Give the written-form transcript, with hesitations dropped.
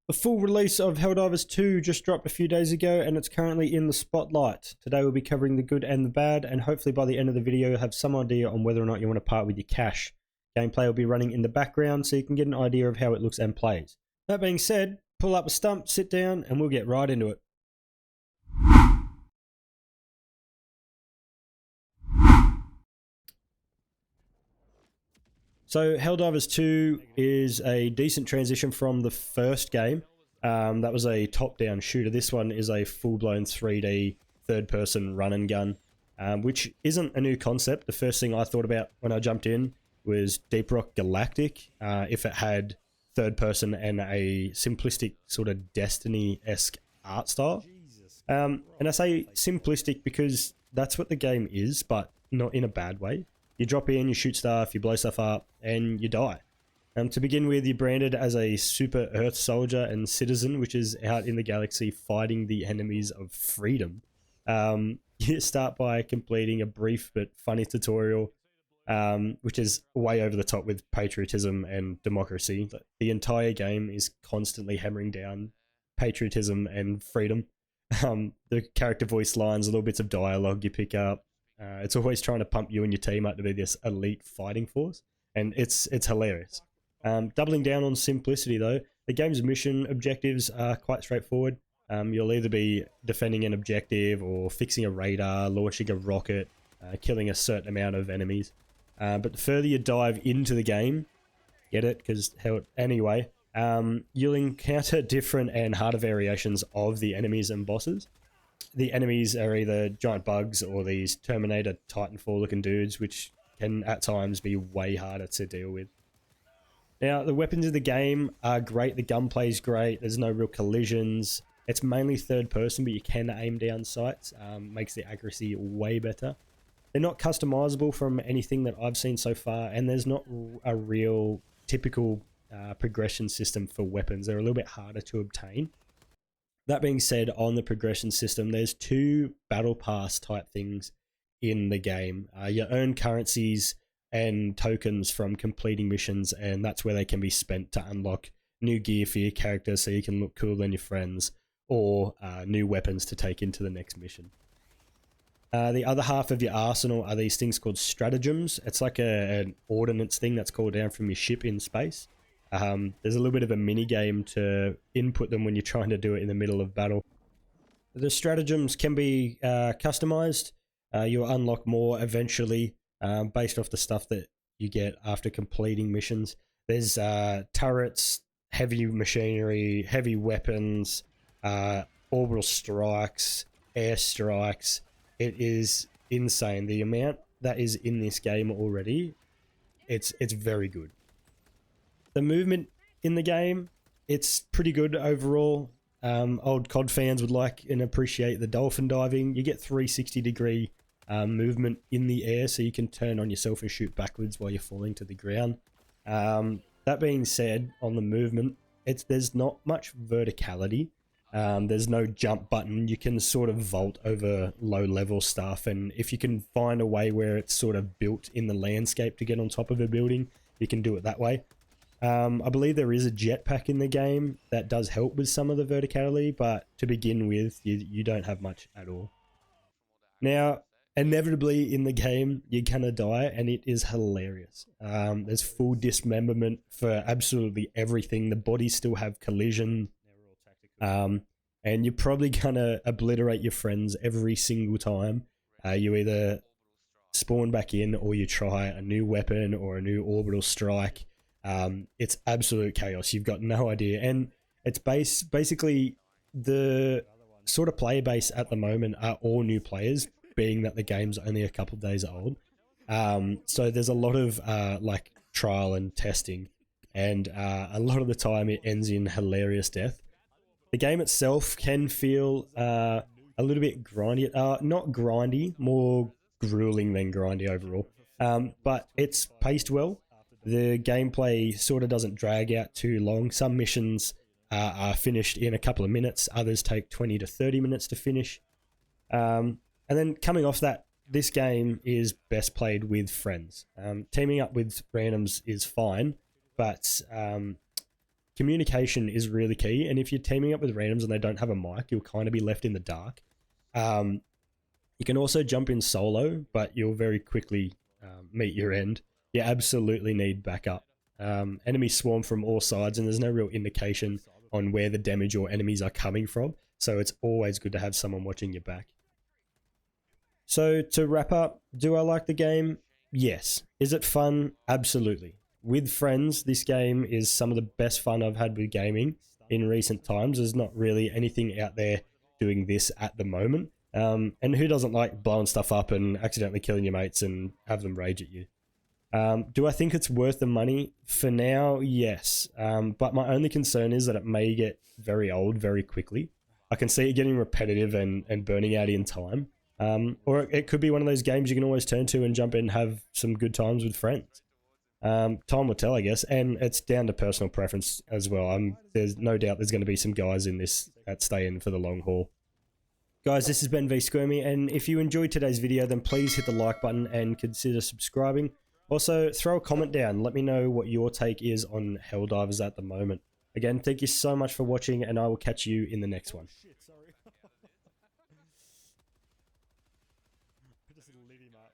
The full release of Helldivers 2 just dropped a few days ago and it's currently in the spotlight. Today we'll be covering the good and the bad, and hopefully by the end of the video you'll have some idea on whether or not you want to part with your cash. Gameplay will be running in the background so you can get an idea of how it looks and plays. That being said, pull up a stump, sit down, and we'll get right into it. So Helldivers 2 is a decent transition from the first game. That was a top-down shooter. This one is a full-blown 3D third-person run-and-gun, which isn't a new concept. The first thing I thought about when I jumped in was Deep Rock Galactic, if it had third-person and a simplistic sort of Destiny-esque art style. And I say simplistic because that's what the game is, but not in a bad way. You drop in, you shoot stuff, you blow stuff up, and you die. To begin with, you're branded as a super Earth soldier and citizen, which is out in the galaxy fighting the enemies of freedom. You start by completing a brief but funny tutorial, which is way over the top with patriotism and democracy. The entire game is constantly hammering down patriotism and freedom. The character voice lines, little bits of dialogue you pick up. It's always trying to pump you and your team up to be this elite fighting force, and it's hilarious. Doubling down on simplicity though, the game's mission objectives are quite straightforward. You'll either be defending an objective or fixing a radar, launching a rocket, killing a certain amount of enemies. But the further you dive into the game, get it? Because anyway, you'll encounter different and harder variations of the enemies and bosses. The enemies are either giant bugs or these Terminator Titanfall looking dudes, which can at times be way harder to deal with. Now, the weapons of the game are great. The gunplay is great. There's no real collisions. It's mainly third person, but you can aim down sights. Makes the accuracy way better. They're not customizable from anything that I've seen so far, and there's not a real typical progression system for weapons. They're a little bit harder to obtain. That being said, on the progression system, there's two battle pass type things in the game. You earn currencies and tokens from completing missions, and that's where they can be spent to unlock new gear for your character so you can look cooler than your friends, or new weapons to take into the next mission. The other half of your arsenal are these things called stratagems. It's like an ordnance thing that's called down from your ship in space. There's a little bit of a mini game to input them when you're trying to do it in the middle of battle. The stratagems can be customized. You'll unlock more eventually based off the stuff that you get after completing missions. There's turrets, heavy machinery, heavy weapons, orbital strikes, air strikes. It is insane. The amount that is in this game already, it's very good. The movement in the game, it's pretty good overall. Old COD fans would like and appreciate the dolphin diving. You get 360-degree movement in the air, so you can turn on yourself and shoot backwards while you're falling to the ground. That being said, on the movement, there's not much verticality. There's no jump button. You can sort of vault over low-level stuff, and if you can find a way where it's sort of built in the landscape to get on top of a building, you can do it that way. I believe there is a jetpack in the game that does help with some of the verticality, but to begin with, you don't have much at all. Now, inevitably in the game, you're gonna die, and it is hilarious. There's full dismemberment for absolutely everything. The bodies still have collision, and you're probably gonna obliterate your friends every single time. You either spawn back in or you try a new weapon or a new orbital strike. It's absolute chaos. You've got no idea, and it's basically the sort of player base at the moment are all new players, being that the game's only a couple of days old. So there's a lot of like trial and testing, and a lot of the time it ends in hilarious death. The game itself can feel a little bit grindy, not grindy, more grueling than grindy overall, but it's paced well. The gameplay sort of doesn't drag out too long. Some missions are finished in a couple of minutes. Others take 20 to 30 minutes to finish. And then coming off that, this game is best played with friends. Teaming up with randoms is fine, but communication is really key. And if you're teaming up with randoms and they don't have a mic, you'll kind of be left in the dark. You can also jump in solo, but you'll very quickly meet your end. You absolutely need backup. Enemies swarm from all sides, and there's no real indication on where the damage or enemies are coming from. So it's always good to have someone watching your back. So to wrap up, do I like the game? Yes. Is it fun? Absolutely. With friends, this game is some of the best fun I've had with gaming in recent times. There's not really anything out there doing this at the moment. And who doesn't like blowing stuff up and accidentally killing your mates and have them rage at you? Do I think it's worth the money? For now, yes. But my only concern is that it may get very old very quickly. I can see it getting repetitive and burning out in time. Or it could be one of those games you can always turn to and jump in and have some good times with friends. Time will tell, I guess, and it's down to personal preference as well. There's no doubt there's going to be some guys in this that stay in for the long haul. Guys, this has been vSquirmy, and if you enjoyed today's video, then please hit the like button and consider subscribing. Also, throw a comment down. Let me know what your take is on Helldivers at the moment. Again, thank you so much for watching, and I will catch you in the next one. Just lit him up.